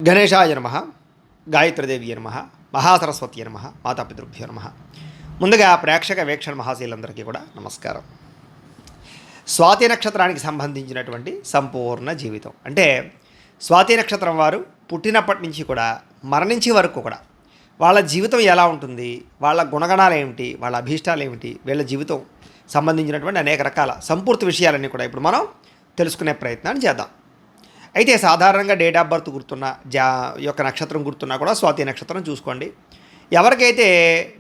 గణేశాయ నమ, గాయత్రీదేవి నమ, మహాసరస్వతి నమ, మాతాపితృభ్యో నమ. ముందుగా ప్రేక్షక వీక్షణ మహాశీలందరికీ కూడా నమస్కారం. స్వాతి నక్షత్రానికి సంబంధించినటువంటి సంపూర్ణ జీవితం అంటే స్వాతి నక్షత్రం వారు పుట్టినప్పటి నుంచి కూడా మరణించే వరకు కూడా వాళ్ళ జీవితం ఎలా ఉంటుంది, వాళ్ళ గుణగణాలు ఏమిటి, వాళ్ళ అభీష్టాలు ఏమిటి, వీళ్ళ జీవితం సంబంధించినటువంటి అనేక రకాల సంపూర్తి విషయాలన్నీ కూడా ఇప్పుడు మనం తెలుసుకునే ప్రయత్నాన్ని చేద్దాం. అయితే సాధారణంగా డేట్ ఆఫ్ బర్త్ గుర్తున్న యొక్క నక్షత్రం గుర్తున్నా కూడా స్వాతి నక్షత్రం చూసుకోండి. ఎవరికైతే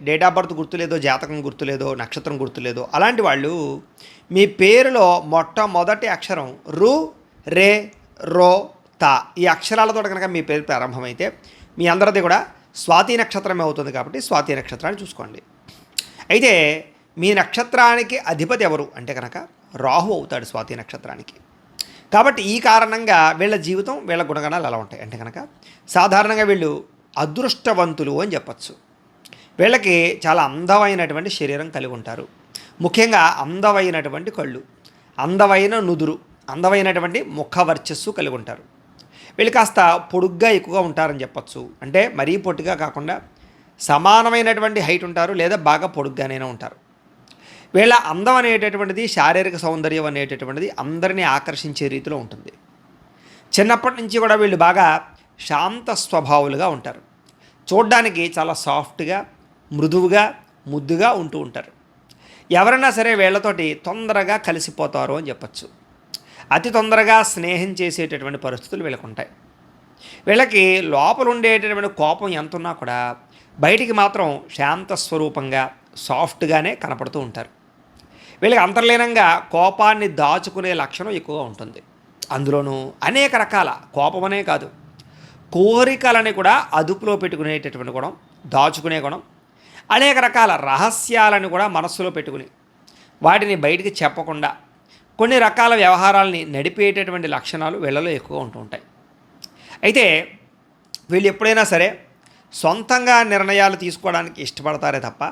డేట్ ఆఫ్ బర్త్ గుర్తులేదో, జాతకం గుర్తులేదో, నక్షత్రం గుర్తులేదో అలాంటి వాళ్ళు మీ పేరులో మొట్టమొదటి అక్షరం రు, రే, రో, తా ఈ అక్షరాలతో కనుక మీ పేరు ప్రారంభమైతే మీ అందరిది కూడా స్వాతి నక్షత్రమే అవుతుంది. కాబట్టి స్వాతి నక్షత్రాన్ని చూసుకోండి. అయితే మీ నక్షత్రానికి అధిపతి ఎవరు అంటే కనుక రాహు అవుతాడు స్వాతి నక్షత్రానికి. కాబట్టి ఈ కారణంగా వీళ్ళ జీవితం, వీళ్ళ గుణగణాలు ఎలా ఉంటాయి అంటే కనుక సాధారణంగా వీళ్ళు అదృష్టవంతులు అని చెప్పచ్చు. వీళ్ళకి చాలా అందమైనటువంటి శరీరం కలిగి ఉంటారు. ముఖ్యంగా అందమైనటువంటి కళ్ళు, అందమైన నుదురు, అందమైనటువంటి ముఖ వర్చస్సు కలిగి ఉంటారు. వీళ్ళు కాస్త పొడుగ్గా ఎక్కువగా ఉంటారని చెప్పచ్చు. అంటే మరీ పొట్టిగా కాకుండా సమానమైనటువంటి హైట్ ఉంటారు, లేదా బాగా పొడుగ్గానైనా ఉంటారు. వీళ్ళ అందం అనేటటువంటిది, శారీరక సౌందర్యం అనేటటువంటిది అందరినీ ఆకర్షించే రీతిలో ఉంటుంది. చిన్నప్పటి నుంచి కూడా వీళ్ళు బాగా శాంత స్వభావులుగా ఉంటారు. చూడ్డానికి చాలా సాఫ్ట్గా, మృదువుగా, ముద్దుగా ఉంటూ ఉంటారు. ఎవరైనా సరే వీళ్ళతోటి తొందరగా కలిసిపోతారు అని చెప్పచ్చు. అతి తొందరగా స్నేహం చేసేటటువంటి పరిస్థితులు వీళ్ళకు ఉంటాయి. వీళ్ళకి లోపల ఉండేటటువంటి కోపం ఎంత ఉన్నా కూడా బయటికి మాత్రం శాంత స్వరూపంగా, సాఫ్ట్గానే కనపడుతూ ఉంటారు. వీళ్ళకి అంతర్లీనంగా కోపాన్ని దాచుకునే లక్షణం ఎక్కువగా ఉంటుంది. అందులోనూ అనేక రకాల కోపమనే కాదు, కోరికలని కూడా అదుపులో పెట్టుకునేటటువంటి గుణం, దాచుకునే గుణం, అనేక రకాల రహస్యాలను కూడా మనస్సులో పెట్టుకుని వాటిని బయటికి చెప్పకుండా కొన్ని రకాల వ్యవహారాలని నడిపేటటువంటి లక్షణాలు వీళ్ళలో ఎక్కువగా ఉంటూ ఉంటాయి. అయితే వీళ్ళు ఎప్పుడైనా సరే సొంతంగా నిర్ణయాలు తీసుకోవడానికి ఇష్టపడతారే తప్ప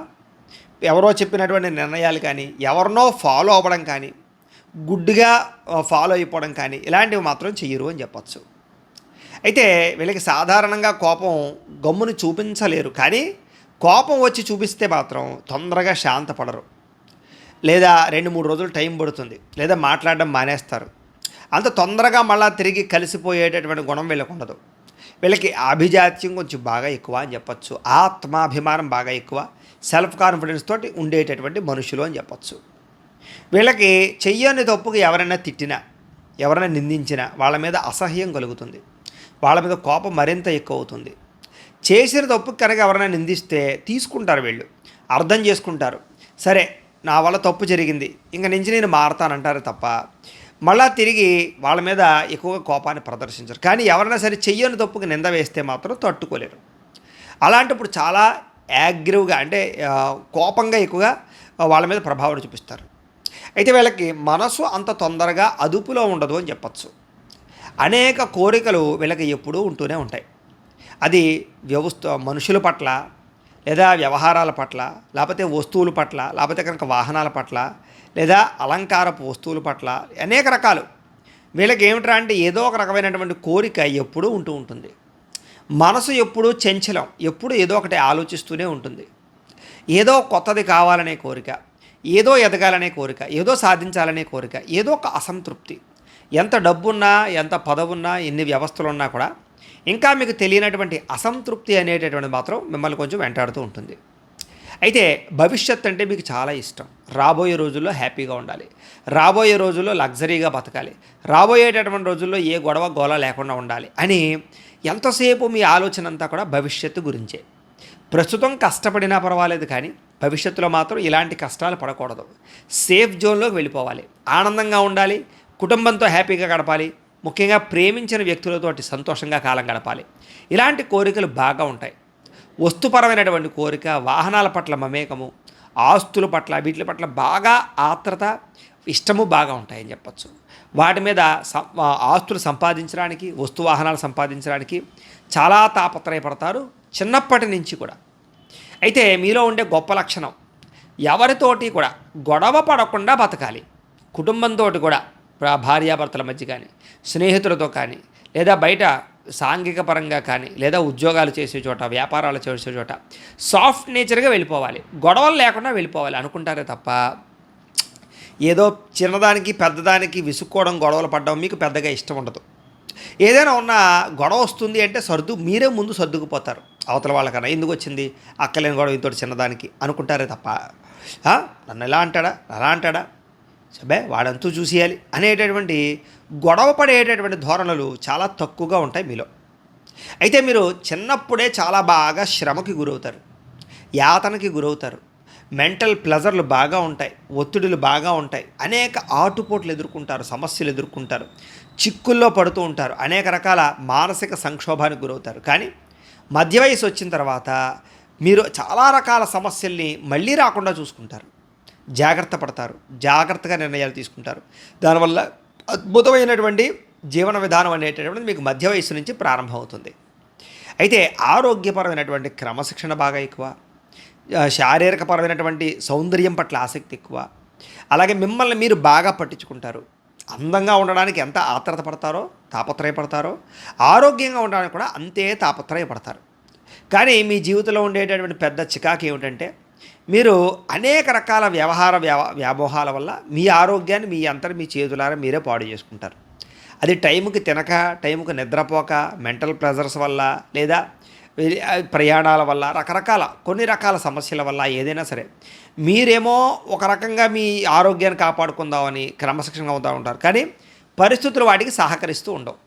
ఎవరో చెప్పినటువంటి నిర్ణయాలు కానీ, ఎవరినో ఫాలో అవ్వడం కానీ, గుడ్డుగా ఫాలో అయిపోవడం కానీ ఇలాంటివి మాత్రం చెయ్యరు అని చెప్పచ్చు. అయితే వీళ్ళకి సాధారణంగా కోపం గమ్మును చూపించలేరు, కానీ కోపం వచ్చి చూపిస్తే మాత్రం తొందరగా శాంతపడరు, లేదా 2-3 రోజులు టైం పడుతుంది, లేదా మాట్లాడడం మానేస్తారు. అంత తొందరగా మళ్ళీ తిరిగి కలిసిపోయేటటువంటి గుణం వీళ్ళకు ఉండదు. వీళ్ళకి అభిజాత్యం కొంచెం బాగా ఎక్కువ అని చెప్పచ్చు. ఆత్మాభిమానం బాగా ఎక్కువ, సెల్ఫ్ కాన్ఫిడెన్స్ తోటి ఉండేటటువంటి మనుషులు అని చెప్పచ్చు. వీళ్ళకి చెయ్యని తప్పుకు ఎవరైనా తిట్టినా, ఎవరైనా నిందించినా వాళ్ళ మీద అసహ్యం కలుగుతుంది, వాళ్ళ మీద కోపం మరింత ఎక్కువ అవుతుంది. చేసిన తప్పుకు కనుక ఎవరైనా నిందిస్తే తీసుకుంటారు, వీళ్ళు అర్థం చేసుకుంటారు. సరే, నా వల్ల తప్పు జరిగింది, ఇంక నుంచి నేను మారతానంటారు తప్ప మళ్ళా తిరిగి వాళ్ళ మీద ఎక్కువగా కోపాన్ని ప్రదర్శించరు. కానీ ఎవరైనా సరే చెయ్యని తప్పుకు నింద వేస్తే మాత్రం తట్టుకోలేరు. అలాంటప్పుడు చాలా యాగ్రివ్గా అంటే కోపంగా ఎక్కువగా వాళ్ళ మీద ప్రభావం చూపిస్తారు. అయితే వీళ్ళకి మనసు అంత తొందరగా అదుపులో ఉండదు అని చెప్పచ్చు. అనేక కోరికలు వీళ్ళకి ఎప్పుడూ ఉంటూనే ఉంటాయి. అది మనుషుల పట్ల, లేదా వ్యవహారాల పట్ల, లేకపోతే వస్తువుల పట్ల, లేకపోతే కనుక వాహనాల పట్ల, లేదా అలంకారపు వస్తువుల పట్ల, అనేక రకాలు. వీళ్ళకి ఏమిట్రా అంటే ఏదో ఒక రకమైనటువంటి కోరిక ఎప్పుడూ ఉంటూ ఉంటుంది. మనసు ఎప్పుడూ చంచలం, ఎప్పుడు ఏదో ఒకటి ఆలోచిస్తూనే ఉంటుంది. ఏదో కొత్తది కావాలనే కోరిక, ఏదో ఎదగాలనే కోరిక, ఏదో సాధించాలనే కోరిక, ఏదో ఒక అసంతృప్తి. ఎంత డబ్బున్నా, ఎంత పదవున్నా, ఎన్ని వ్యవస్థలున్నా కూడా ఇంకా మీకు తెలియనటువంటి అసంతృప్తి అనేటటువంటిది మాత్రం మిమ్మల్ని కొంచెం వెంటాడుతూ ఉంటుంది. అయితే భవిష్యత్ అంటే మీకు చాలా ఇష్టం. రాబోయే రోజుల్లో హ్యాపీగా ఉండాలి, రాబోయే రోజుల్లో లగ్జరీగా బతకాలి, రాబోయేటటువంటి రోజుల్లో ఏ గొడవ గోల లేకుండా ఉండాలి అని ఎంతసేపు మీ ఆలోచన అంతా కూడా భవిష్యత్తు గురించే. ప్రస్తుతం కష్టపడినా పర్వాలేదు, కానీ భవిష్యత్తులో మాత్రం ఇలాంటి కష్టాలు పడకూడదు. సేఫ్ జోన్లోకి వెళ్ళిపోవాలి, ఆనందంగా ఉండాలి, కుటుంబంతో హ్యాపీగా గడపాలి, ముఖ్యంగా ప్రేమించిన వ్యక్తులతోటి సంతోషంగా కాలం గడపాలి. ఇలాంటి కోరికలు బాగా ఉంటాయి. వస్తుపరమైనటువంటి కోరిక, వాహనాల పట్ల మమేకము, ఆస్తుల పట్ల, వీటి పట్ల బాగా ఆత్రత, ఇష్టము బాగా ఉంటాయని చెప్పచ్చు. వాటి మీద ఆస్తులు సంపాదించడానికి, వాహనాలు సంపాదించడానికి చాలా తాపత్రయపడతారు చిన్నప్పటి నుంచి కూడా. అయితే మీలో ఉండే గొప్ప లక్షణం ఎవరితోటి కూడా గొడవ పడకుండా బతకాలి. కుటుంబంతో కూడా, భార్యాభర్తల మధ్య కానీ, స్నేహితులతో కానీ, లేదా బయట సాంఘిక పరంగా కానీ లేదా ఉద్యోగాలు చేసే చోట, వ్యాపారాలు చేసే చోట సాఫ్ట్ నేచర్గా వెళ్ళిపోవాలి, గొడవలు లేకుండా వెళ్ళిపోవాలి అనుకుంటారే తప్ప ఏదో చిన్నదానికి పెద్దదానికి విసుక్కోవడం, గొడవలు పడడం మీకు పెద్దగా ఇష్టం ఉండదు. ఏదైనా ఉన్న గొడవ వస్తుంది అంటే మీరే ముందు సర్దుకుపోతారు. అవతల వాళ్ళకన్నా ఎందుకు వచ్చింది, అక్కలేని గొడవ ఇంతటి చిన్నదానికి అనుకుంటారే తప్ప నన్ను ఎలా అంటాడా, అలా అంటాడా, సబే వాడంతూ చూసేయాలి అనేటటువంటి గొడవ పడేటటువంటి ధోరణులు చాలా తక్కువగా ఉంటాయి మీలో. అయితే మీరు చిన్నప్పుడే చాలా బాగా శ్రమకి గురవుతారు, యాతనకి గురవుతారు, మెంటల్ ప్లెజర్లు బాగా ఉంటాయి, ఒత్తిడులు బాగా ఉంటాయి, అనేక ఆటుపోట్లు ఎదుర్కొంటారు, సమస్యలు ఎదుర్కొంటారు, చిక్కుల్లో పడుతూ ఉంటారు, అనేక రకాల మానసిక సంక్షోభానికి గురవుతారు. కానీ మధ్య వయసు వచ్చిన తర్వాత మీరు చాలా రకాల సమస్యల్ని మళ్ళీ రాకుండా చూసుకుంటారు, జాగ్రత్త పడతారు, జాగ్రత్తగా నిర్ణయాలు తీసుకుంటారు. దానివల్ల అద్భుతమైనటువంటి జీవన విధానం అనేటటువంటిది మీకు మధ్య వయసు నుంచి ప్రారంభమవుతుంది. అయితే ఆరోగ్యపరమైనటువంటి క్రమశిక్షణ బాగా ఎక్కువ, శారీరకపరమైనటువంటి సౌందర్యం పట్ల ఆసక్తి ఎక్కువ, అలాగే మిమ్మల్ని మీరు బాగా పట్టించుకుంటారు. అందంగా ఉండడానికి ఎంత ఆత్రత పడతారో, తాపత్రయపడతారో, ఆరోగ్యంగా ఉండడానికి కూడా అంతే తాపత్రయపడతారు. కానీ మీ జీవితంలో ఉండేటటువంటి పెద్ద చికాకు ఏమిటంటే మీరు అనేక రకాల వ్యామోహాల వల్ల మీ ఆరోగ్యాన్ని మీ చేతులారా మీరే పాడు చేసుకుంటారు. అది టైంకి తినక, టైంకి నిద్రపోక, మెంటల్ ప్రెజర్స్ వల్ల లేదా ప్రయాణాల వల్ల, కొన్ని రకాల సమస్యల వల్ల, ఏదైనా సరే మీరేమో ఒక రకంగా మీ ఆరోగ్యాన్ని కాపాడుకుందామని క్రమశిక్షణగా అవుతూ ఉంటారు. కానీ పరిస్థితులు వాటికి సహకరిస్తూ ఉండవు.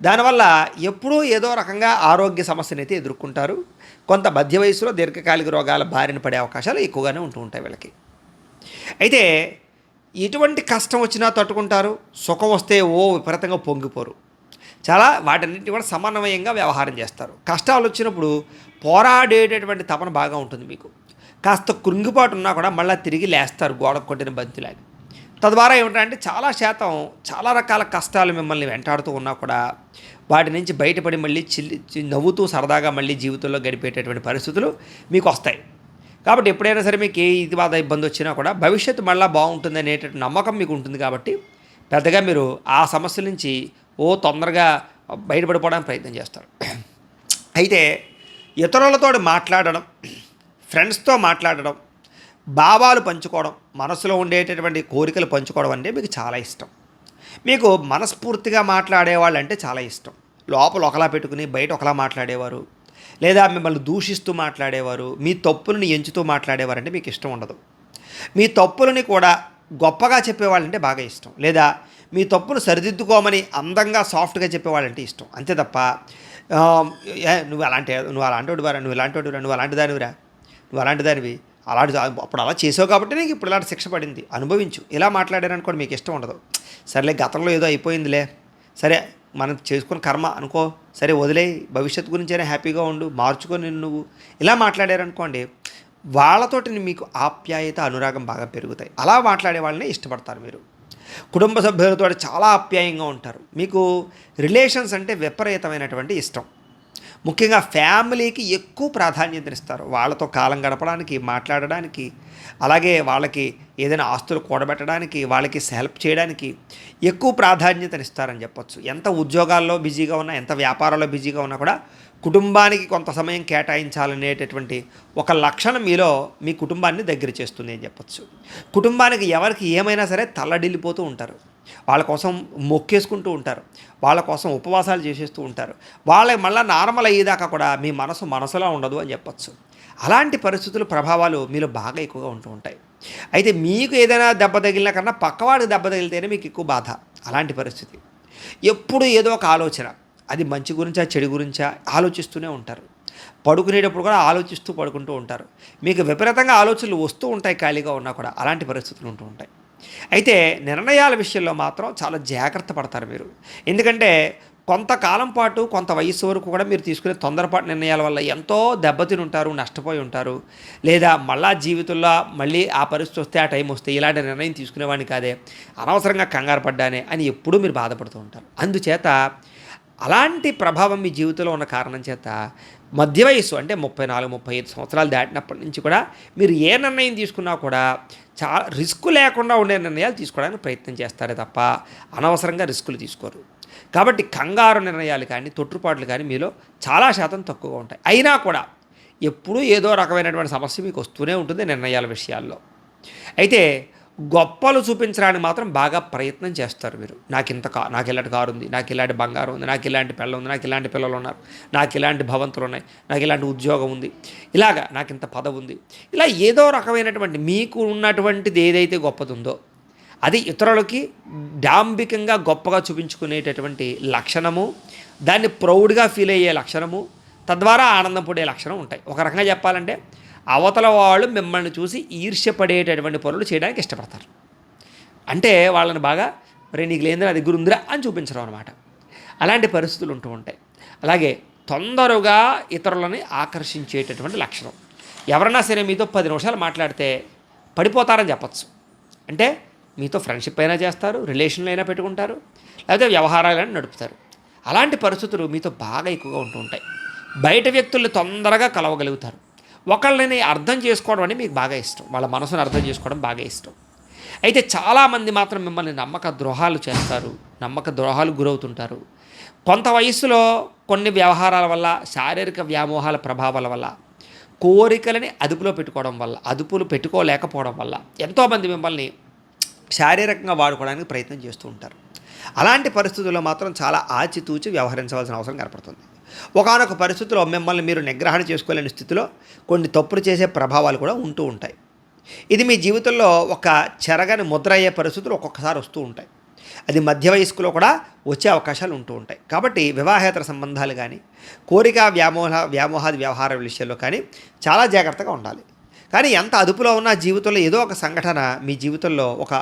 దానివల్ల ఎప్పుడూ ఏదో రకంగా ఆరోగ్య సమస్యను అయితే ఎదుర్కొంటారు. కొంత మధ్య వయసులో దీర్ఘకాలిక రోగాల బారిన పడే అవకాశాలు ఎక్కువగానే ఉంటూ ఉంటాయి వీళ్ళకి. అయితే ఎటువంటి కష్టం వచ్చినా తట్టుకుంటారు, సుఖం వస్తే విపరీతంగా పొంగిపోరు. చాలా వాటన్నింటినీ కూడా సమన్వయంగా వ్యవహారం చేస్తారు. కష్టాలు వచ్చినప్పుడు పోరాడేటటువంటి తపన బాగా ఉంటుంది మీకు. కాస్త కృంగిపాటు ఉన్నా కూడా మళ్ళీ తిరిగి లేస్తారు గోడకు కొట్టిన బంతిలాగా. తద్వారా ఏమిటంటే చాలా రకాల కష్టాలు మిమ్మల్ని వెంటాడుతూ ఉన్నా కూడా వాటి నుంచి బయటపడి మళ్ళీ నవ్వుతూ సరదాగా మళ్ళీ జీవితంలో గడిపేటటువంటి పరిస్థితులు మీకు వస్తాయి. కాబట్టి ఎప్పుడైనా సరే మీకు ఏ ఇబ్బంది వచ్చినా కూడా భవిష్యత్తు మళ్ళీ బాగుంటుంది అనేటటువంటి నమ్మకం మీకు ఉంటుంది. కాబట్టి పెద్దగా మీరు ఆ సమస్యల నుంచి తొందరగా బయటపడిపోవడానికి ప్రయత్నం చేస్తారు. అయితే ఇతరులతో మాట్లాడడం, ఫ్రెండ్స్తో మాట్లాడడం, భావాలు పంచుకోవడం, మనసులో ఉండేటటువంటి కోరికలు పంచుకోవడం అంటే మీకు చాలా ఇష్టం. మీకు మనస్ఫూర్తిగా మాట్లాడేవాళ్ళు అంటే చాలా ఇష్టం. లోపల ఒకలా పెట్టుకుని బయట ఒకలా మాట్లాడేవారు, లేదా మిమ్మల్ని దూషిస్తూ మాట్లాడేవారు, మీ తప్పులను ఎంచుతూ మాట్లాడేవారు అంటే మీకు ఇష్టం ఉండదు. మీ తప్పులని కూడా గొప్పగా చెప్పేవాళ్ళంటే బాగా ఇష్టం, లేదా మీ తప్పును సరిదిద్దుకోమని అందంగా సాఫ్ట్గా చెప్పేవాళ్ళంటే ఇష్టం. అంతే తప్ప నువ్వు అలాంటి దానివి అప్పుడు అలా చేసావు కాబట్టి నీకు ఇప్పుడు ఇలాంటి శిక్ష పడింది, అనుభవించు, ఇలా మాట్లాడారనుకోండి మీకు ఇష్టం ఉండదు. సరేలే గతంలో ఏదో అయిపోయిందిలే, సరే మనం చేసుకున్న కర్మ అనుకో, సరే వదిలే, భవిష్యత్తు గురించైనా హ్యాపీగా ఉండు, మార్చుకొని నువ్వు ఇలా మాట్లాడారనుకోండి, వాళ్ళతోటి మీకు ఆప్యాయత, అనురాగం బాగా పెరుగుతాయి. అలా మాట్లాడే వాళ్ళని ఇష్టపడతారు మీరు. కుటుంబ సభ్యులతో చాలా ఆప్యాయంగా ఉంటారు. మీకు రిలేషన్స్ అంటే విపరీతమైనటువంటి ఇష్టం. ముఖ్యంగా ఫ్యామిలీకి ఎక్కువ ప్రాధాన్యతనిస్తారు. వాళ్ళతో కాలం గడపడానికి, మాట్లాడడానికి, అలాగే వాళ్ళకి ఏదైనా ఆస్తులు కూడబెట్టడానికి, వాళ్ళకి హెల్ప్ చేయడానికి ఎక్కువ ప్రాధాన్యతనిస్తారని చెప్పొచ్చు. ఎంత ఉద్యోగాల్లో బిజీగా ఉన్నా, ఎంత వ్యాపారాల్లో బిజీగా ఉన్నా కూడా కుటుంబానికి కొంత సమయం కేటాయించాలనేటటువంటి ఒక లక్షణం మీలో మీ కుటుంబాన్ని దగ్గర చేస్తుంది అని చెప్పొచ్చు. కుటుంబానికి ఎవరికి ఏమైనా సరే తల్లడిల్లిపోతూ ఉంటారు, వాళ్ళ కోసం మొక్కేసుకుంటూ ఉంటారు, వాళ్ళ కోసం ఉపవాసాలు చేసేస్తూ ఉంటారు. వాళ్ళకి మళ్ళీ నార్మల్ అయ్యేదాకా కూడా మీ మనసులా ఉండదు అని చెప్పొచ్చు. అలాంటి పరిస్థితులు, ప్రభావాలు మీలో బాగా ఎక్కువగా ఉంటూ ఉంటాయి. అయితే మీకు ఏదైనా దెబ్బ తగిలినా కన్నా పక్కవాడికి దెబ్బ తగిలితేనే మీకు ఎక్కువ బాధ. అలాంటి పరిస్థితి ఎప్పుడు ఏదో ఒక ఆలోచన, అది మంచి గురించా చెడు గురించా ఆలోచిస్తూనే ఉంటారు. పడుకునేటప్పుడు కూడా ఆలోచిస్తూ పడుకుంటూ ఉంటారు. మీకు విపరీతంగా ఆలోచనలు వస్తూ ఉంటాయి ఖాళీగా ఉన్నా కూడా. అలాంటి పరిస్థితులు ఉంటూ ఉంటాయి. అయితే నిర్ణయాల విషయంలో మాత్రం చాలా జాగ్రత్త పడతారు మీరు. ఎందుకంటే కొంతకాలం పాటు, కొంత వయసు వరకు కూడా మీరు తీసుకునే తొందరపాటు నిర్ణయాల వల్ల ఎంతో దెబ్బతిని ఉంటారు, నష్టపోయి ఉంటారు. లేదా మళ్ళా జీవితంలో మళ్ళీ ఆ పరిస్థితి వస్తే, ఆ టైం వస్తే ఇలాంటి నిర్ణయం తీసుకునేవాడిని కాదే, అనవసరంగా కంగారు పడ్డానే అని ఎప్పుడూ మీరు బాధపడుతూ ఉంటారు. అందుచేత అలాంటి ప్రభావం మీ జీవితంలో ఉన్న కారణం చేత మధ్య వయసు అంటే 34-35 సంవత్సరాలు దాటినప్పటి నుంచి కూడా మీరు ఏ నిర్ణయం తీసుకున్నా కూడా చాలా రిస్క్ లేకుండా ఉండే నిర్ణయాలు తీసుకోవడానికి ప్రయత్నం చేస్తారే తప్ప అనవసరంగా రిస్కులు తీసుకోరు. కాబట్టి కంగారు నిర్ణయాలు కానీ తొట్టుపాట్లు కానీ మీలో చాలా శాతం తక్కువగా ఉంటాయి. అయినా కూడా ఎప్పుడూ ఏదో రకమైనటువంటి సమస్య మీకు వస్తూనే ఉంటుంది నిర్ణయాల విషయాల్లో. అయితే గొప్పలు చూపించడానికి మాత్రం బాగా ప్రయత్నం చేస్తారు మీరు. నాకు ఇలాంటి కారు ఉంది, నాకు ఇలాంటి బంగారం ఉంది, నాకు ఇలాంటి పిల్ల ఉంది, నాకు ఇలాంటి పిల్లలు ఉన్నారు, నాకు ఇలాంటి భవంతులు ఉన్నాయి, నాకు ఇలాంటి ఉద్యోగం ఉంది, ఇలాగా నాకు ఇంత పదవి ఉంది, ఇలా ఏదో రకమైనటువంటి మీకు ఉన్నటువంటిది ఏదైతే గొప్పది ఉందో అది ఇతరులకి డాంబికంగా గొప్పగా చూపించుకునేటటువంటి లక్షణము, దాన్ని ప్రౌడ్గా ఫీల్ అయ్యే లక్షణము, తద్వారా ఆనందం పొందే లక్షణం ఉంటాయి. ఒక రకంగా చెప్పాలంటే అవతల వాళ్ళు మిమ్మల్ని చూసి ఈర్ష్యపడేటటువంటి పనులు చేయడానికి ఇష్టపడతారు. అంటే వాళ్ళని బాగా మరి నీకు లేని నా దగ్గర ఉందిరా అని చూపించడం అనమాట. అలాంటి పరిస్థితులు ఉంటూ ఉంటాయి. అలాగే తొందరగా ఇతరులని ఆకర్షించేటటువంటి లక్షణం. ఎవరన్నా సరే మీతో 10 నిమిషాలు మాట్లాడితే పడిపోతారని చెప్పచ్చు. అంటే మీతో ఫ్రెండ్షిప్ అయినా చేస్తారు, రిలేషన్లు అయినా పెట్టుకుంటారు, లేకపోతే వ్యవహారాలైనా నడుపుతారు. అలాంటి పరిస్థితులు మీతో బాగా ఎక్కువగా ఉంటూ ఉంటాయి. బయట వ్యక్తుల్ని తొందరగా కలవగలుగుతారు. ఒకళ్ళని అర్థం చేసుకోవడం అనేది మీకు బాగా ఇష్టం, వాళ్ళ మనసును అర్థం చేసుకోవడం బాగా ఇష్టం. అయితే చాలామంది మాత్రం మిమ్మల్ని నమ్మక ద్రోహాలు చేస్తారు, నమ్మక ద్రోహాలు గురవుతుంటారు. కొంత వయసులో కొన్ని వ్యవహారాల వల్ల, శారీరక వ్యామోహాల ప్రభావాల వల్ల, కోరికలని అదుపులో పెట్టుకోలేకపోవడం వల్ల ఎంతోమంది మిమ్మల్ని శారీరకంగా వాడుకోవడానికి ప్రయత్నం చేస్తూ ఉంటారు. అలాంటి పరిస్థితుల్లో మాత్రం చాలా ఆచితూచి వ్యవహరించవలసిన అవసరం కనపడుతుంది. ఒకానొక పరిస్థితిలో మిమ్మల్ని మీరు నిగ్రహణ చేసుకోలేని స్థితిలో కొన్ని తప్పులు చేసే ప్రభావాలు కూడా ఉంటూ ఉంటాయి. ఇది మీ జీవితంలో ఒక చెరగని ముద్ర అయ్యే పరిస్థితులు ఒక్కొక్కసారి వస్తూ ఉంటాయి. అది మధ్య వయస్కులో కూడా వచ్చే అవకాశాలు ఉంటూ ఉంటాయి. కాబట్టి వివాహేతర సంబంధాలు కానీ, కోరిక వ్యామోహాది వ్యవహార విషయాల్లో కానీ చాలా జాగ్రత్తగా ఉండాలి. కానీ ఎంత అదుపులో ఉన్న జీవితంలో ఏదో ఒక సంఘటన మీ జీవితంలో ఒక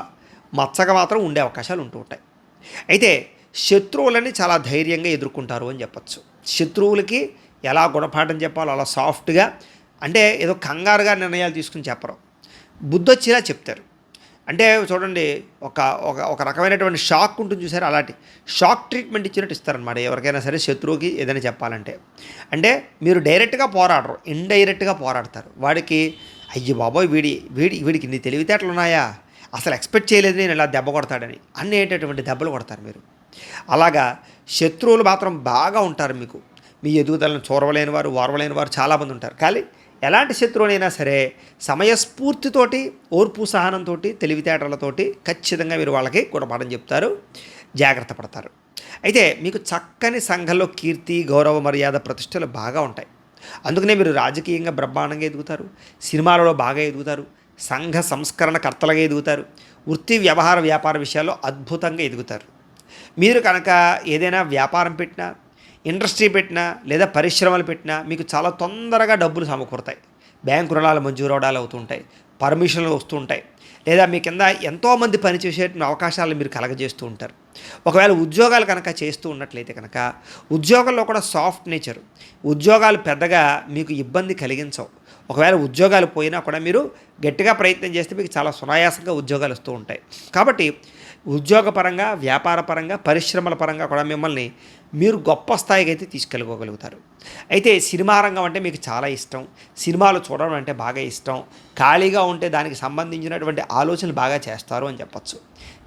మచ్చగా మాత్రం ఉండే అవకాశాలు ఉంటూ ఉంటాయి. అయితే శత్రువులని చాలా ధైర్యంగా ఎదుర్కొంటారు అని చెప్పచ్చు. శత్రువులకి ఎలా గుణపాఠం చెప్పాలో అలా సాఫ్ట్గా, అంటే ఏదో కంగారుగా నిర్ణయాలు తీసుకుని చెప్పరు, బుద్ధొచ్చేలా చెప్తారు. అంటే చూడండి, ఒక ఒక రకమైనటువంటి షాక్ ఉంటుంది చూసారు, అలాంటి షాక్ ట్రీట్మెంట్ ఇచ్చినట్టు ఇస్తారనమాట ఎవరికైనా సరే శత్రువుకి ఏదైనా చెప్పాలంటే. అంటే మీరు డైరెక్ట్గా పోరాడరు, ఇండైరెక్ట్గా పోరాడతారు. వాడికి అయ్యి బాబోయ్ వీడికి నీ తెలివితేటలు ఉన్నాయా, అసలు ఎక్స్పెక్ట్ చేయలేదు నేను ఇలా దెబ్బ కొడతాడని అనేటటువంటి దెబ్బలు కొడతారు మీరు. అలాగా శత్రువులు మాత్రం బాగా ఉంటారు మీకు. మీ ఎదుగుదలను చూరవలేని వారు, ఓర్వలేని వారు చాలామంది ఉంటారు. కానీ ఎలాంటి శత్రువులైనా సరే సమయస్ఫూర్తితోటి, ఓర్పు సహనంతో, తెలివితేటలతోటి ఖచ్చితంగా మీరు వాళ్ళకి గుణపాఠం చెప్తారు, జాగ్రత్త పడతారు. అయితే మీకు చక్కని సంఘంలో కీర్తి, గౌరవ, మర్యాద, ప్రతిష్టలు బాగా ఉంటాయి. అందుకనే మీరు రాజకీయంగా బ్రహ్మాండంగా ఎదుగుతారు, సినిమాలలో బాగా ఎదుగుతారు, సంఘ సంస్కరణ కర్తలుగా ఎదుగుతారు, వృత్తి వ్యవహార వ్యాపార విషయాల్లో అద్భుతంగా ఎదుగుతారు. మీరు కనుక ఏదైనా వ్యాపారం పెట్టినా, ఇండస్ట్రీ పెట్టినా, లేదా పరిశ్రమలు పెట్టినా మీకు చాలా తొందరగా డబ్బులు సమకూరుతాయి. బ్యాంకు రుణాలు మంజూరు అవడాలు అవుతుంటాయి, పర్మిషన్లు వస్తూ ఉంటాయి, లేదా మీ కింద ఎంతోమంది పనిచేసే అవకాశాలు మీరు కలగజేస్తూ ఉంటారు. ఒకవేళ ఉద్యోగాలు కనుక చేస్తూ ఉన్నట్లయితే కనుక ఉద్యోగాల్లో కూడా సాఫ్ట్ నేచర్, ఉద్యోగాలు పెద్దగా మీకు ఇబ్బంది కలిగించవు. ఒకవేళ ఉద్యోగాలు పోయినా కూడా మీరు గట్టిగా ప్రయత్నం చేస్తే మీకు చాలా సునాయాసంగా ఉద్యోగాలు వస్తూ ఉంటాయి. కాబట్టి ఉద్యోగపరంగా, వ్యాపారపరంగా, పరిశ్రమల పరంగా కూడా మిమ్మల్ని మీరు గొప్ప స్థాయికి అయితే తీసుకెళ్ళగలుగుతారు. అయితే సినిమా రంగం అంటే మీకు చాలా ఇష్టం, సినిమాలు చూడడం అంటే బాగా ఇష్టం, ఖాళీగా ఉంటే దానికి సంబంధించినటువంటి ఆలోచనలు బాగా చేస్తారు అని చెప్పచ్చు.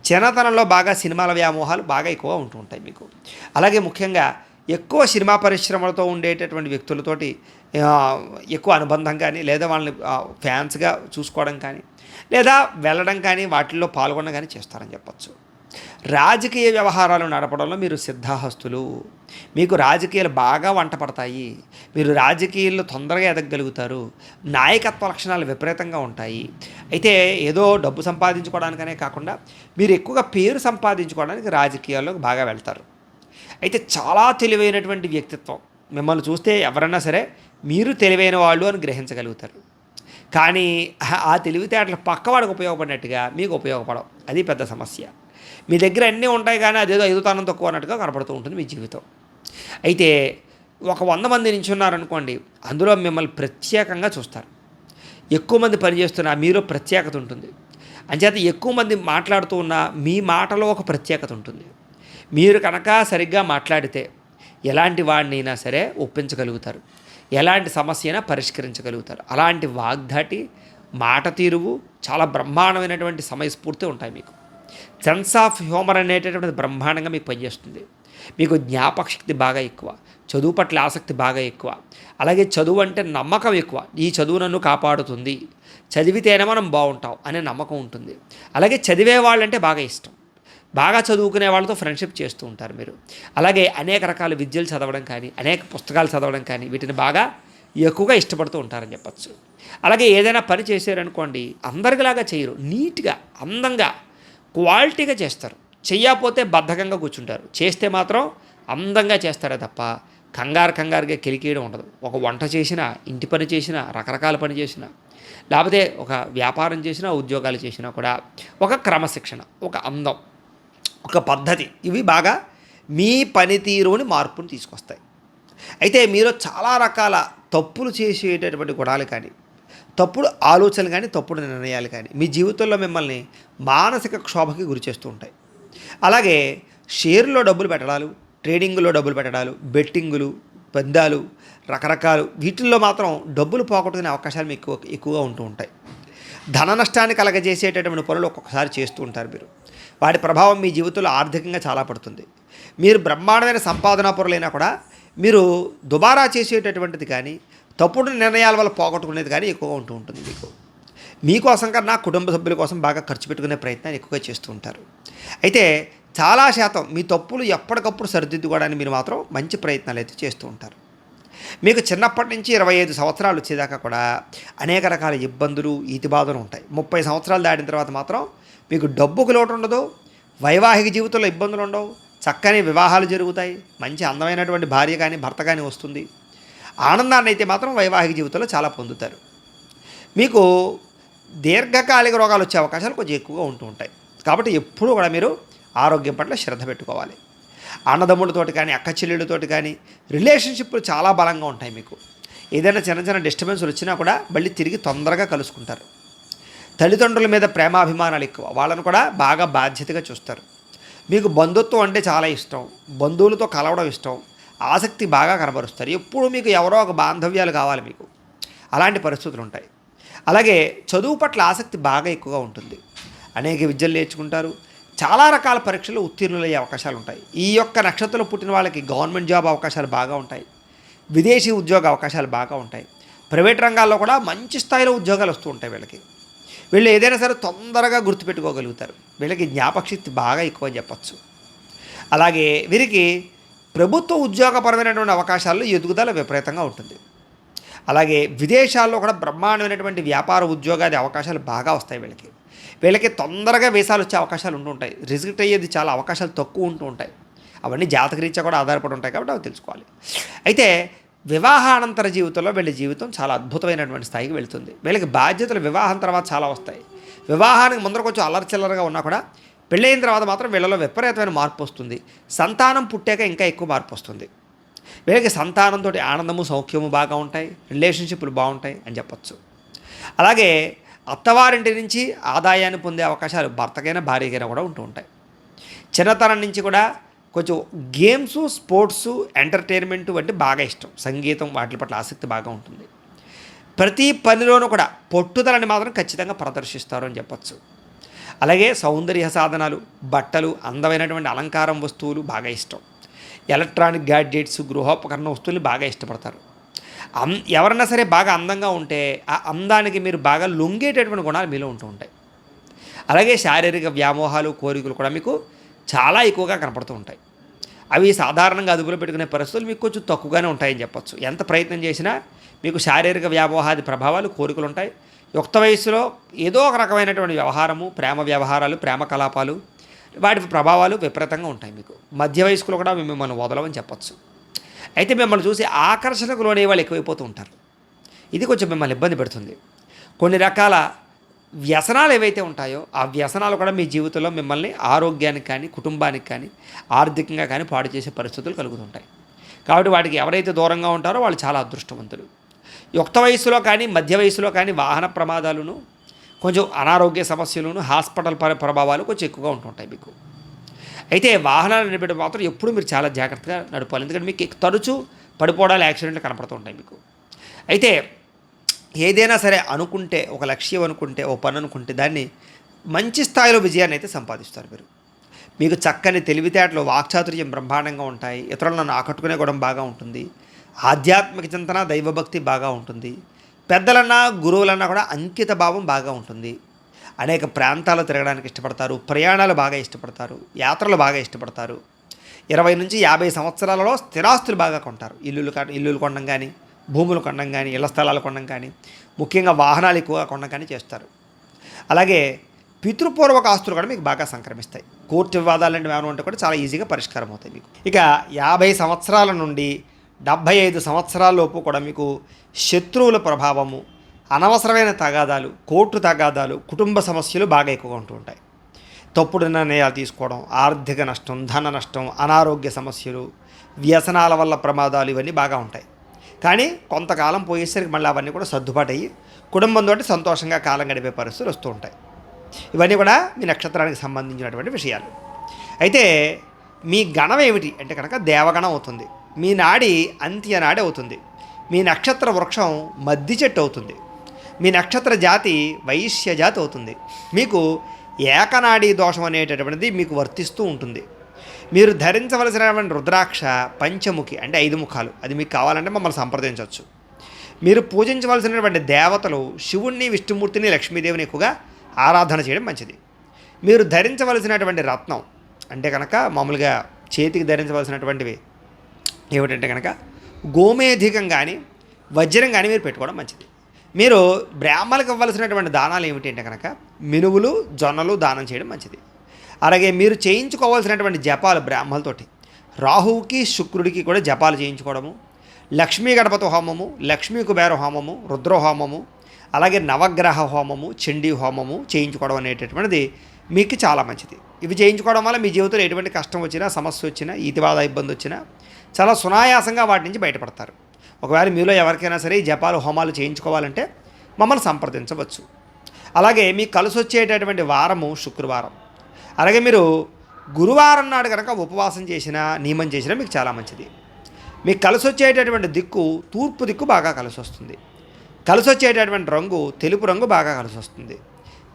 చిన్నతనంలో బాగా సినిమాల వ్యామోహాలు బాగా ఎక్కువగా ఉంటూ ఉంటాయి మీకు. అలాగే ముఖ్యంగా ఎక్కువ సినిమా పరిశ్రమలతో ఉండేటటువంటి వ్యక్తులతోటి ఎక్కువ అనుబంధం కానీ, లేదా వాళ్ళని ఫ్యాన్స్గా చూసుకోవడం కానీ, లేదా వెళ్ళడం కానీ, వాటిల్లో పాల్గొనడం కానీ చేస్తారని చెప్పచ్చు. రాజకీయ వ్యవహారాలు నడపడంలో మీరు సిద్ధహస్తులు. మీకు రాజకీయాలు బాగా వంట పడతాయి, మీరు రాజకీయాల్లో తొందరగా ఎదగగలుగుతారు, నాయకత్వ లక్షణాలు విపరీతంగా ఉంటాయి. అయితే ఏదో డబ్బు సంపాదించుకోవడానికనే కాకుండా మీరు ఎక్కువగా పేరు సంపాదించుకోవడానికి రాజకీయాల్లోకి బాగా వెళ్తారు. అయితే చాలా తెలివైనటువంటి వ్యక్తిత్వం. మిమ్మల్ని చూస్తే ఎవరన్నా సరే మీరు తెలివైన వాళ్ళు అని గ్రహించగలుగుతారు. కానీ ఆ తెలివితేటలు పక్కవాడికి ఉపయోగపడినట్టుగా మీకు ఉపయోగపడవు. అది పెద్ద సమస్య. మీ దగ్గర అన్నీ ఉంటాయి కానీ అదేదో ఎదుగుతానం తక్కువ అన్నట్టుగా కనపడుతూ ఉంటుంది మీ జీవితం. అయితే ఒక 100 మంది నించున్నారనుకోండి, అందులో మిమ్మల్ని ప్రత్యేకంగా చూస్తారు. ఎక్కువ మంది పనిచేస్తున్నా మీలో ప్రత్యేకత ఉంటుంది. అంచేత ఎక్కువ మంది మాట్లాడుతూ ఉన్నా మీ మాటలో ఒక ప్రత్యేకత ఉంటుంది. మీరు కనుక సరిగ్గా మాట్లాడితే ఎలాంటి వాడినైనా సరే ఒప్పించగలుగుతారు, ఎలాంటి సమస్య అయినా పరిష్కరించగలుగుతారు. అలాంటి వాగ్దాటి, మాట తీరువు, చాలా బ్రహ్మాండమైనటువంటి సమయస్ఫూర్తి ఉంటాయి మీకు. సెన్స్ ఆఫ్ హ్యూమర్ అనేటటువంటిది బ్రహ్మాండంగా మీకు పనిచేస్తుంది. మీకు జ్ఞాపకశక్తి బాగా ఎక్కువ, చదువు పట్ల ఆసక్తి బాగా ఎక్కువ, అలాగే చదువు అంటే నమ్మకం ఎక్కువ. ఈ చదువు నన్ను కాపాడుతుంది, చదివితేనే మనం బాగుంటాం అనే నమ్మకం ఉంటుంది. అలాగే చదివే వాళ్ళంటే బాగా ఇష్టం, బాగా చదువుకునే వాళ్ళతో ఫ్రెండ్షిప్ చేస్తూ ఉంటారు మీరు. అలాగే అనేక రకాల విద్యలు చదవడం కానీ, అనేక పుస్తకాలు చదవడం కానీ వీటిని బాగా ఎక్కువగా ఇష్టపడుతూ ఉంటారని చెప్పచ్చు. అలాగే ఏదైనా పని చేశారనుకోండి, అందరిలాగా చేయరు, నీట్గా, అందంగా, క్వాలిటీగా చేస్తారు. చెయ్యకపోతే బద్ధకంగా కూర్చుంటారు, చేస్తే మాత్రం అందంగా చేస్తారే తప్ప కంగారుగా కెలికేయడం ఉండదు. ఒక వంట చేసినా, ఇంటి పని చేసినా, రకరకాల పని చేసినా, లేకపోతే ఒక వ్యాపారం చేసినా, ఉద్యోగాలు చేసినా కూడా ఒక క్రమశిక్షణ, ఒక అందం, ఒక పద్ధతి, ఇవి బాగా మీ పనితీరుని మార్పుని తీసుకొస్తాయి. అయితే మీరు చాలా రకాల తప్పులు చేసేటటువంటి గుణాలు కానీ, తప్పుడు ఆలోచనలు కానీ, తప్పుడు నిర్ణయాలు కానీ మీ జీవితంలో మిమ్మల్ని మానసిక క్షోభకి గురి చేస్తూ ఉంటాయి. అలాగే షేర్లో డబ్బులు పెట్టడాలు, ట్రేడింగ్లో డబ్బులు పెట్టడాలు, బెట్టింగులు, పందాలు, రకరకాలు వీటిల్లో మాత్రం డబ్బులు పోగొట్టుకునే అవకాశాలు మీకు ఎక్కువగా ఉంటూ ఉంటాయి. ధన నష్టాన్ని కలగజేసేటటువంటి పనులు ఒక్కొక్కసారి చేస్తూ ఉంటారు మీరు. వాటి ప్రభావం మీ జీవితంలో ఆర్థికంగా చాలా పడుతుంది. మీరు బ్రహ్మాండమైన సంపాదనా పరులైనా కూడా మీరు దుబారా చేసేటటువంటిది కానీ, తప్పుడు నిర్ణయాల వల్ల పోగొట్టుకునేది కానీ ఎక్కువగా ఉంటూ ఉంటుంది. మీకోసం కన్నా కుటుంబ సభ్యుల కోసం బాగా ఖర్చు పెట్టుకునే ప్రయత్నాన్ని ఎక్కువగా చేస్తూ ఉంటారు. అయితే చాలా శాతం మీ తప్పులు ఎప్పటికప్పుడు సరిదిద్దుకోవడానికి మీరు మాత్రం మంచి ప్రయత్నాలు అయితే చేస్తూ ఉంటారు. మీకు చిన్నప్పటి నుంచి 25 సంవత్సరాలు వచ్చేదాకా కూడా అనేక రకాల ఇబ్బందులు, ఈతిబాధలు ఉంటాయి. 30 సంవత్సరాలు దాటిన తర్వాత మాత్రం మీకు డబ్బుకు లోటు ఉండదు, వైవాహిక జీవితంలో ఇబ్బందులు ఉండవు, చక్కని వివాహాలు జరుగుతాయి, మంచి అందమైనటువంటి భార్య కానీ భర్త కానీ వస్తుంది. ఆనందాన్ని అయితే మాత్రం వైవాహిక జీవితంలో చాలా పొందుతారు. మీకు దీర్ఘకాలిక రోగాలు వచ్చే అవకాశాలు కొంచెం ఎక్కువగా ఉంటూ ఉంటాయి. కాబట్టి ఎప్పుడూ కూడా మీరు ఆరోగ్యం పట్ల శ్రద్ధ పెట్టుకోవాలి. అన్నదమ్ములతోటి కానీ, అక్క చెల్లెళ్ళతోటి కానీ రిలేషన్షిప్లు చాలా బలంగా ఉంటాయి. మీకు ఏదైనా చిన్న చిన్న డిస్టర్బెన్స్ వచ్చినా కూడా మళ్ళీ తిరిగి తొందరగా కలుసుకుంటారు. తల్లిదండ్రుల మీద ప్రేమాభిమానాలు ఎక్కువ, వాళ్ళను కూడా బాగా బాధ్యతగా చూస్తారు. మీకు బంధుత్వం అంటే చాలా ఇష్టం, బంధువులతో కలవడం ఇష్టం, ఆసక్తి బాగా కనబరుస్తారు. ఎప్పుడు మీకు ఎవరో ఒక బాంధవ్యాలు కావాలి మీకు, అలాంటి పరిస్థితులు ఉంటాయి. అలాగే చదువు పట్ల ఆసక్తి బాగా ఎక్కువగా ఉంటుంది. అనేక విద్యలు నేర్చుకుంటారు, చాలా రకాల పరీక్షలు ఉత్తీర్ణులయ్యే అవకాశాలు ఉంటాయి. ఈ యొక్క నక్షత్రంలో పుట్టిన వాళ్ళకి గవర్నమెంట్ జాబ్ అవకాశాలు బాగా ఉంటాయి, విదేశీ ఉద్యోగ అవకాశాలు బాగా ఉంటాయి, ప్రైవేట్ రంగాల్లో కూడా మంచి స్థాయిలో ఉద్యోగాలు వస్తూ ఉంటాయి. వీళ్ళు ఏదైనా సరే తొందరగా గుర్తుపెట్టుకోగలుగుతారు. వీళ్ళకి జ్ఞాపకశక్తి బాగా ఎక్కువ అని చెప్పచ్చు. అలాగే వీరికి ప్రభుత్వ ఉద్యోగపరమైనటువంటి అవకాశాల్లో ఎదుగుదల విపరీతంగా ఉంటుంది. అలాగే విదేశాల్లో కూడా బ్రహ్మాండమైనటువంటి వ్యాపార ఉద్యోగాది అవకాశాలు బాగా వస్తాయి. వీళ్ళకి తొందరగా వీసాలు వచ్చే అవకాశాలు ఉంటూ ఉంటాయి. రిజెక్ట్ అయ్యేది చాలా అవకాశాలు తక్కువ ఉంటూ ఉంటాయి. అవన్నీ జాతకరీత్యా కూడా ఆధారపడి ఉంటాయి కాబట్టి అవి తెలుసుకోవాలి. అయితే వివాహానంతర జీవితంలో వీళ్ళ జీవితం చాలా అద్భుతమైనటువంటి స్థాయికి వెళ్తుంది. వీళ్ళకి బాధ్యతలు వివాహం తర్వాత చాలా వస్తాయి. వివాహానికి ముందర కొంచెం అల్లరిచిల్లరగా ఉన్నా కూడా పెళ్ళైన తర్వాత మాత్రం వీళ్ళలో విపరీతమైన మార్పు వస్తుంది. సంతానం పుట్టాక ఇంకా ఎక్కువ మార్పు వస్తుంది. వీళ్ళకి సంతానంతో ఆనందము, సౌఖ్యము బాగా ఉంటాయి, రిలేషన్షిప్లు బాగుంటాయి అని చెప్పచ్చు. అలాగే అత్తవారింటి నుంచి ఆదాయాన్ని పొందే అవకాశాలు భర్తకైనా భార్యకైనా కూడా ఉంటూ ఉంటాయి. చిన్నతనం నుంచి కూడా కొంచెం గేమ్స్, స్పోర్ట్స్, ఎంటర్టైన్మెంట్ వంటి బాగా ఇష్టం, సంగీతం వాటి పట్ల ఆసక్తి బాగా ఉంటుంది. ప్రతి పనిలోనూ కూడా పట్టుదలని మాత్రం ఖచ్చితంగా ప్రదర్శిస్తారు అని చెప్పచ్చు. అలాగే సౌందర్య సాధనాలు, బట్టలు, అందమైనటువంటి అలంకారం వస్తువులు బాగా ఇష్టం. ఎలక్ట్రానిక్ గ్యాడ్జెట్స్, గృహోపకరణ వస్తువులు బాగా ఇష్టపడతారు. ఎవరన్నా సరే బాగా అందంగా ఉంటే ఆ అందానికి మీరు బాగా లొంగేటటువంటి గుణాలు మీలో ఉంటూ ఉంటాయి. అలాగే శారీరక వ్యామోహాలు, కోరికలు కూడా మీకు చాలా ఎక్కువగా కనపడుతూ ఉంటాయి. అవి సాధారణంగా అదుపులో పెట్టుకునే పరిస్థితులు మీకు కొంచెం తక్కువగానే ఉంటాయని చెప్పచ్చు. ఎంత ప్రయత్నం చేసినా మీకు శారీరక వ్యామోహాది ప్రభావాలు, కోరికలు ఉంటాయి. యుక్త వయస్సులో ఏదో ఒక రకమైనటువంటి వ్యవహారము, ప్రేమ వ్యవహారాలు, ప్రేమ కలాపాలు, వాటి ప్రభావాలు విపరీతంగా ఉంటాయి. మీకు మధ్య వయస్కులు కూడా మిమ్మల్ని వదలవని చెప్పచ్చు. అయితే మిమ్మల్ని చూసి ఆకర్షణకు లోనే వాళ్ళు ఎక్కువైపోతూ ఉంటారు. ఇది కొంచెం మిమ్మల్ని ఇబ్బంది పెడుతుంది. కొన్ని రకాల వ్యసనాలు ఏవైతే ఉంటాయో ఆ వ్యసనాలు కూడా మీ జీవితంలో మిమ్మల్ని ఆరోగ్యానికి కానీ, కుటుంబానికి కానీ, ఆర్థికంగా కానీ పాడు చేసే పరిస్థితులు కలుగుతుంటాయి. కాబట్టి వాటికి ఎవరైతే దూరంగా ఉంటారో వాళ్ళు చాలా అదృష్టవంతులు. యుక్త వయసులో కానీ, మధ్య వయసులో కానీ వాహన ప్రమాదాలను, కొంచెం అనారోగ్య సమస్యలను, హాస్పిటల్ ప్రభావాలు కొంచెం ఎక్కువగా ఉంటుంటాయి మీకు. అయితే వాహనాలు నడిపేటప్పుడు మాత్రం ఎప్పుడు మీరు చాలా జాగ్రత్తగా నడపాలి. ఎందుకంటే మీకు తరచూ పడిపోవడాలు, యాక్సిడెంట్లు కనపడుతూ ఉంటాయి మీకు. అయితే ఏదైనా సరే అనుకుంటే, ఒక లక్ష్యం అనుకుంటే, ఓ పని అనుకుంటే దాన్ని మంచి స్థాయిలో విజయాన్ని అయితే సంపాదిస్తారు మీరు. మీకు చక్కని తెలివితేటలు వాక్చాతుర్యం బ్రహ్మాండంగా ఉంటాయి. ఇతరులను ఆకట్టుకునే గుణం బాగా ఉంటుంది. ఆధ్యాత్మిక చింతన దైవభక్తి బాగా ఉంటుంది. పెద్దలన్నా గురువులన్నా కూడా అంకిత భావం బాగా ఉంటుంది. అనేక ప్రాంతాలు తిరగడానికి ఇష్టపడతారు. ప్రయాణాలు బాగా ఇష్టపడతారు. యాత్రలు బాగా ఇష్టపడతారు. 20 నుంచి 50 సంవత్సరాలలో స్థిరాస్తులు బాగా కొంటారు. ఇల్లులు కొనడం కానీ, భూములు కొనడం కానీ, ఇళ్ల స్థలాలు కొనడం కానీ, ముఖ్యంగా వాహనాలు ఎక్కువగా కొనడం కానీ చేస్తారు. అలాగే పితృపూర్వక ఆస్తులు కూడా మీకు బాగా సంక్రమిస్తాయి. కోర్టు వివాదాలు లాంటివి ఏమైనా ఉంటే కూడా చాలా ఈజీగా పరిష్కారం అవుతాయి మీకు. ఇక 50 సంవత్సరాల నుండి 75 సంవత్సరాల లోపు కూడా మీకు శత్రువుల ప్రభావము, అనవసరమైన తగాదాలు, కోర్టు తగాదాలు, కుటుంబ సమస్యలు బాగా ఎక్కువగా ఉంటూ ఉంటాయి. తప్పుడు నిర్ణయాలు తీసుకోవడం, ఆర్థిక నష్టం, ధన నష్టం, అనారోగ్య సమస్యలు, వ్యసనాల వల్ల ప్రమాదాలు ఇవన్నీ బాగా ఉంటాయి. కానీ కొంతకాలం పోయేసరికి మళ్ళీ అవన్నీ కూడా సర్దుబాటు అయ్యి కుటుంబంతో సంతోషంగా కాలం గడిపే పరిస్థితులు వస్తూ ఉంటాయి. ఇవన్నీ కూడా మీ నక్షత్రానికి సంబంధించినటువంటి విషయాలు. అయితే మీ గణం ఏమిటి అంటే కనుక దేవగణం అవుతుంది. మీ నాడి అంత్య నాడి అవుతుంది. మీ నక్షత్ర వృక్షం మద్ది చెట్టు అవుతుంది. మీ నక్షత్ర జాతి వైశ్య జాతి అవుతుంది. మీకు ఏకనాడీ దోషం అనేటటువంటిది మీకు వర్తిస్తూ ఉంటుంది. మీరు ధరించవలసినటువంటి రుద్రాక్ష పంచముఖి అంటే 5 ముఖాలు. అది మీకు కావాలంటే మమ్మల్ని సంప్రదించవచ్చు. మీరు పూజించవలసినటువంటి దేవతలు శివుణ్ణి, విష్ణుమూర్తిని, లక్ష్మీదేవిని ఎక్కువగా ఆరాధన చేయడం మంచిది. మీరు ధరించవలసినటువంటి రత్నం అంటే కనుక మామూలుగా చేతికి ధరించవలసినటువంటివి ఏమిటంటే కనుక గోమేధికం కానీ వజ్రం కానీ మీరు పెట్టుకోవడం మంచిది. మీరు బ్రాహ్మణులకు ఇవ్వాల్సినటువంటి దానాలు ఏమిటి అంటే కనుక మినువులు, జొన్నలు దానం చేయడం మంచిది. అలాగే మీరు చేయించుకోవాల్సినటువంటి జపాలు బ్రాహ్మణులతోటి రాహువుకి, శుక్రుడికి కూడా జపాలు చేయించుకోవడము, లక్ష్మీ గణపతి హోమము, లక్ష్మీ కుబేర హోమము, రుద్ర హోమము, అలాగే నవగ్రహ హోమము, చండీ హోమము చేయించుకోవడం అనేటటువంటిది మీకు చాలా మంచిది. ఇవి చేయించుకోవడం వల్ల మీ జీవితంలో ఎటువంటి కష్టం వచ్చినా, సమస్య వచ్చినా, ఈతిబాధ ఇబ్బంది వచ్చినా చాలా సునాయాసంగా వాటి నుంచి బయటపడతారు. ఒకవేళ మీలో ఎవరికైనా సరే ఈ జపాలు, హోమాలు చేయించుకోవాలంటే మమ్మల్ని సంప్రదించవచ్చు. అలాగే మీకు కలిసి వచ్చేటటువంటి వారము శుక్రవారం. అలాగే మీరు గురువారం నాడు కనుక ఉపవాసం చేసినా, నియమం చేసినా మీకు చాలా మంచిది. మీకు కలిసి వచ్చేటటువంటి దిక్కు తూర్పు దిక్కు బాగా కలిసి వస్తుంది. కలిసి వచ్చేటటువంటి రంగు తెలుపు రంగు బాగా కలిసి వస్తుంది.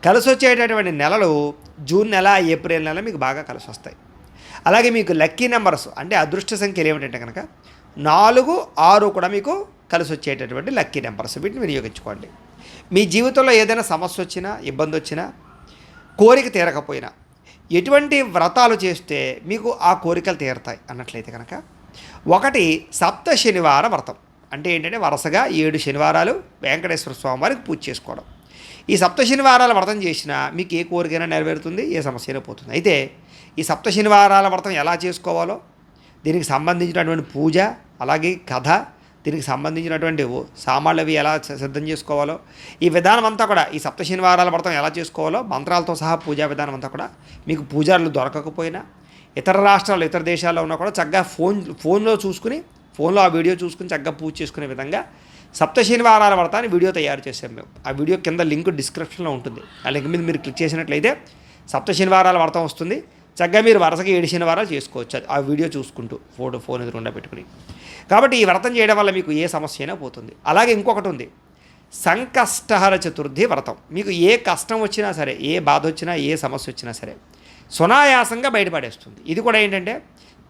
కలిసి వచ్చేటటువంటి నెలలు జూన్ నెల, ఏప్రిల్ నెల మీకు బాగా కలిసి వస్తాయి. అలాగే మీకు లక్కీ నెంబర్స్ అంటే అదృష్ట సంఖ్యలు ఏమిటంటే కనుక 4, 6 కూడా మీకు కలిసి వచ్చేటటువంటి లక్కీ నెంబర్స్. వీటిని వినియోగించుకోండి. మీ జీవితంలో ఏదైనా సమస్య వచ్చినా, ఇబ్బంది వచ్చినా, కోరిక తీరకపోయినా, ఎటువంటి వ్రతాలు చేస్తే మీకు ఆ కోరికలు తీరతాయి అన్నట్లయితే కనుక 1 సప్త శనివార వ్రతం అంటే ఏంటంటే వరుసగా 7 శనివారాలు వెంకటేశ్వర స్వామి వారికి పూజ చేసుకోవడం. ఈ సప్త శనివారాల వ్రతం చేసినా మీకు ఏ కోరికైనా నెరవేరుతుంది, ఏ సమస్యైనా పోతుంది. అయితే ఈ సప్త శనివారాల వ్రతం ఎలా చేసుకోవాలో, దీనికి సంబంధించినటువంటి పూజ, అలాగే కథ, దీనికి సంబంధించినటువంటి సామాన్లు అవి ఎలా సిద్ధం చేసుకోవాలో, ఈ విధానం అంతా కూడా ఈ సప్త శనివారాల వ్రతం ఎలా చేసుకోవాలో మంత్రాలతో సహా పూజా విధానం అంతా కూడా మీకు పూజారులు దొరకకపోయినా, ఇతర రాష్ట్రాలు, ఇతర దేశాల్లో ఉన్నా కూడా చక్కగా ఫోన్లో ఆ వీడియో చూసుకుని చక్కగా పూజ చేసుకునే విధంగా సప్త శనివారాల వ్రతాన్ని వీడియో తయారు చేసాం మేము. ఆ వీడియో కింద లింక్ డిస్క్రిప్షన్లో ఉంటుంది. ఆ లింక్ మీద మీరు క్లిక్ చేసినట్లయితే సప్త శనివారాల వ్రతం వస్తుంది. చక్కగా మీరు వరుసగా 7 శనివారాలు చేసుకోవచ్చు ఆ వీడియో చూసుకుంటూ ఫోన్ ఎదురుగుండా పెట్టుకుని. కాబట్టి ఈ వ్రతం చేయడం వల్ల మీకు ఏ సమస్య అయినా పోతుంది. అలాగే ఇంకొకటి ఉంది, సంకష్టహర చతుర్థి వ్రతం. మీకు ఏ కష్టం వచ్చినా సరే, ఏ బాధ వచ్చినా, ఏ సమస్య వచ్చినా సరే సునాయాసంగా బయటపడేస్తుంది. ఇది కూడా ఏంటంటే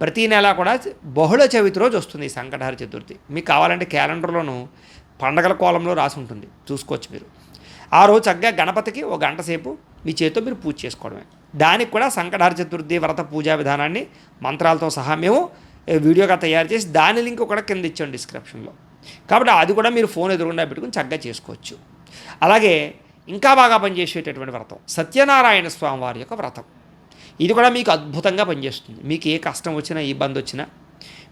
ప్రతీ నెల కూడా బహుళ చవితి రోజు వస్తుంది ఈ సంకటహర చతుర్థి. మీకు కావాలంటే క్యాలెండర్లోనూ పండగల కోలంలో రాసి ఉంటుంది, చూసుకోవచ్చు మీరు. ఆ రోజు చక్కగా గణపతికి 1 గంట సేపు మీ చేతితో మీరు పూజ చేసుకోవడమే. దానికి కూడా సంకటహర చతుర్థి వ్రత పూజా విధానాన్ని మంత్రాలతో సహా మేము వీడియోగా తయారు చేసి దాని లింక్ కూడా కింద ఇచ్చాం డిస్క్రిప్షన్లో. కాబట్టి అది కూడా మీరు ఫోన్ ఎదురుగుండా పెట్టుకుని చక్కగా చేసుకోవచ్చు. అలాగే ఇంకా బాగా పనిచేసేటటువంటి వ్రతం సత్యనారాయణ స్వామి వారి యొక్క వ్రతం. ఇది కూడా మీకు అద్భుతంగా పనిచేస్తుంది. మీకు ఏ కష్టం వచ్చినా, ఇబ్బంది వచ్చినా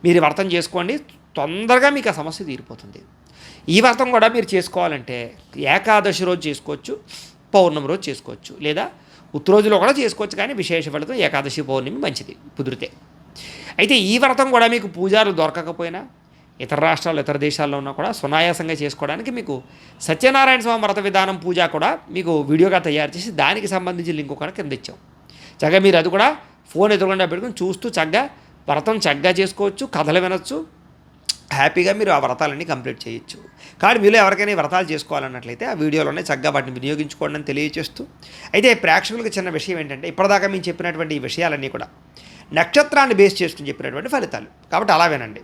మీరు వ్రతం చేసుకోండి, తొందరగా మీకు ఆ సమస్య తీరిపోతుంది. ఈ వ్రతం కూడా మీరు చేసుకోవాలంటే ఏకాదశి రోజు చేసుకోవచ్చు, పౌర్ణమి రోజు చేసుకోవచ్చు, లేదా ఉత్తరోజులో కూడా చేసుకోవచ్చు. కానీ విశేష ఫలితం ఏకాదశి, పౌర్ణమి మంచిది కుదిరితే. అయితే ఈ వ్రతం కూడా మీకు పూజారులు దొరకకపోయినా, ఇతర రాష్ట్రాల్లో, ఇతర దేశాల్లో ఉన్నా కూడా సునాయాసంగా చేసుకోవడానికి మీకు సత్యనారాయణ స్వామి వ్రత విధానం పూజ కూడా మీకు వీడియోగా తయారు చేసి దానికి సంబంధించి లింక్ కూడా కింద ఇచ్చాం. చక్కగా మీరు అది కూడా ఫోన్ ఎదురుగుండా పెట్టుకుని చూస్తూ చక్కగా వ్రతం చక్కగా చేసుకోవచ్చు, కథలు వినొచ్చు, హ్యాపీగా మీరు ఆ వ్రతాలన్నీ కంప్లీట్ చేయొచ్చు. కానీ మీలో ఎవరికైనా ఈ వ్రతాలు చేసుకోవాలన్నట్లయితే ఆ వీడియోలోనే చక్కగా వాటిని వినియోగించుకోండి అని తెలియజేస్తూ, అయితే ప్రేక్షకులకు చిన్న విషయం ఏంటంటే, ఇప్పటిదాకా మేము చెప్పినటువంటి ఈ విషయాలన్నీ కూడా నక్షత్రాన్ని బేస్ చేసుకుని చెప్పినటువంటి ఫలితాలు కాబట్టి అలా వినండి.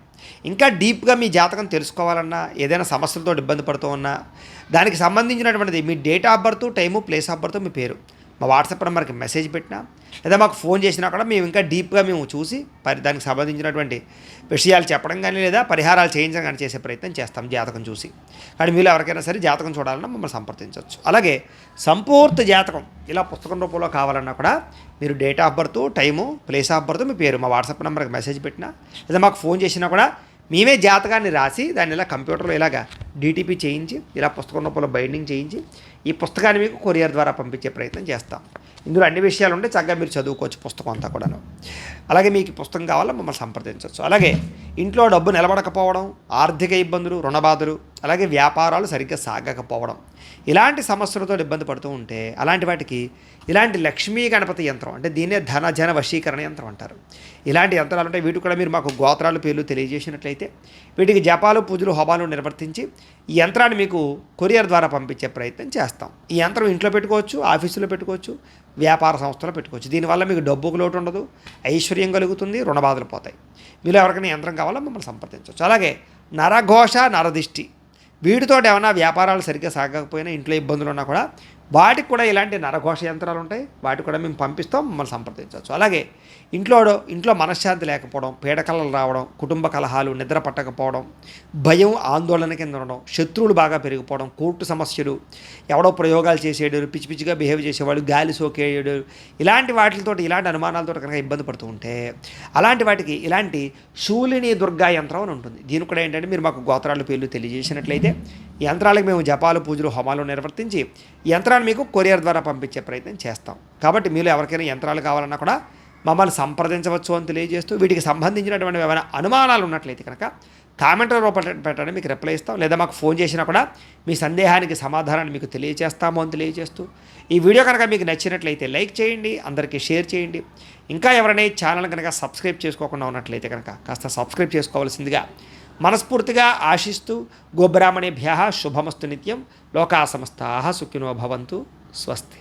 ఇంకా డీప్గా మీ జాతకం తెలుసుకోవాలన్నా, ఏదైనా సమస్యలతో ఇబ్బంది పడుతూ ఉన్నా, దానికి సంబంధించినటువంటిది మీ date of birth, time, place of birth, మీ పేరు మా వాట్సాప్ నెంబర్కి మెసేజ్ పెట్టినా, లేదా మాకు ఫోన్ చేసినా కూడా మేము ఇంకా డీప్గా మేము చూసి దానికి సంబంధించినటువంటి విషయాలు చెప్పడం కానీ, లేదా పరిహారాలు చేయించడం కానీ చేసే ప్రయత్నం చేస్తాం జాతకం చూసి. కానీ మీరు ఎవరికైనా సరే జాతకం చూడాలన్నా మమ్మల్ని సంప్రదించవచ్చు. అలాగే సంపూర్తి జాతకం ఇలా పుస్తకం రూపంలో కావాలన్నా కూడా మీరు date of birth, time, place of birth, మీ పేరు మా వాట్సాప్ నెంబర్కి మెసేజ్ పెట్టినా, లేదా మాకు ఫోన్ చేసినా కూడా మేమే జాతకాన్ని రాసి దాన్ని ఇలా కంప్యూటర్లో ఇలాగా డీటీపీ చేయించి, ఇలా పుస్తకం రూపంలో బైండింగ్ చేయించి ఈ పుస్తకాన్ని మీకు కొరియర్ ద్వారా పంపించే ప్రయత్నం చేస్తాం. ఇందులో అన్ని విషయాలు ఉంటే చక్కగా మీరు చదువుకోవచ్చు పుస్తకం అంతా కూడాను. అలాగే మీకు పుస్తకం కావాలో మమ్మల్ని సంప్రదించవచ్చు. అలాగే ఇంట్లో డబ్బు నిలబడకపోవడం, ఆర్థిక ఇబ్బందులు, రుణబాధలు, అలాగే వ్యాపారాలు సరిగ్గా సాగకపోవడం, ఇలాంటి సమస్యలతో ఇబ్బంది పడుతూ ఉంటే అలాంటి వాటికి ఇలాంటి లక్ష్మీ గణపతి యంత్రం, అంటే దీన్నే ధన జన వశీకరణ యంత్రం అంటారు. ఇలాంటి యంత్రాలు ఉంటాయి. వీటికి కూడా మీరు మాకు గోత్రాలు, పేర్లు తెలియజేసినట్లయితే వీటికి జపాలు, పూజలు, హోమాలు నిర్వర్తించి ఈ యంత్రాన్ని మీకు కొరియర్ ద్వారా పంపించే ప్రయత్నం చేస్తాం. ఈ యంత్రం ఇంట్లో పెట్టుకోవచ్చు, ఆఫీసులో పెట్టుకోవచ్చు, వ్యాపార సంస్థలో పెట్టుకోవచ్చు. దీనివల్ల మీకు డబ్బుకు లోటు ఉండదు, ఐశ్వర్యం కలుగుతుంది, రుణబాధలు పోతాయి. మీలో ఎవరికైనా యంత్రం కావాలో మమ్మల్ని సంప్రదించవచ్చు. అలాగే నరఘోష, నరదిష్టి, వీటితో ఏమైనా వ్యాపారాలు సరిగ్గా సాగకపోయినా, ఇంట్లో ఇబ్బందులు ఉన్నా కూడా వాటికి కూడా ఇలాంటి నరఘోష యంత్రాలు ఉంటాయి. వాటికి కూడా మేము పంపిస్తాం, మమ్మల్ని సంప్రదించవచ్చు. అలాగే ఇంట్లో మనశ్శాంతి లేకపోవడం, పీడకలలు రావడం, కుటుంబ కలహాలు, నిద్ర పట్టకపోవడం, భయం, ఆందోళన కింద ఉండడం, శత్రువులు బాగా పెరిగిపోవడం, కోర్టు సమస్యలు, ఎవడో ప్రయోగాలు చేసేయడం, పిచ్చి పిచ్చిగా బిహేవ్ చేసేవాళ్ళు, గాలి సోకేయడం, ఇలాంటి వాటితో, ఇలాంటి అనుమానాలతో కనుక ఇబ్బంది పడుతూ ఉంటే అలాంటి వాటికి ఇలాంటి శూలిని దుర్గా యంత్రం అని ఉంటుంది. దీని కూడా ఏంటంటే మీరు మాకు గోత్రాలు, పేర్లు తెలియజేసినట్లయితే ఈ యంత్రాలకు మేము జపాలు, పూజలు, హోమాలు నిర్వర్తించి ఈ యంత్రాన్ని మీకు కొరియర్ ద్వారా పంపించే ప్రయత్నం చేస్తాం. కాబట్టి మీరు ఎవరికైనా యంత్రాలు కావాలన్నా కూడా మమ్మల్ని సంప్రదించవచ్చు అని తెలియజేస్తూ, వీటికి సంబంధించినటువంటి ఏమైనా అనుమానాలు ఉన్నట్లయితే కనుక కామెంట్ రూపంలో పెట్టండి, మీకు రిప్లై ఇస్తాం. లేదా మాకు ఫోన్ చేసినా కూడా మీ సందేహానికి సమాధానాన్ని మీకు తెలియజేస్తాము అని తెలియజేస్తూ, ఈ వీడియో కనుక మీకు నచ్చినట్లయితే లైక్ చేయండి, అందరికీ షేర్ చేయండి. ఇంకా ఎవరైనా ఈ ఛానల్ కనుక సబ్స్క్రైబ్ చేసుకోకుండా ఉన్నట్లయితే కనుక కాస్త సబ్స్క్రైబ్ చేసుకోవాల్సిందిగా మనస్ఫూర్తిగా ఆశిస్తూ, గోబ్రాహ్మణేభ్యః శుభమస్తు నిత్యం, లోకా సమస్తాః సుఖినో భవంతు, స్వస్తి.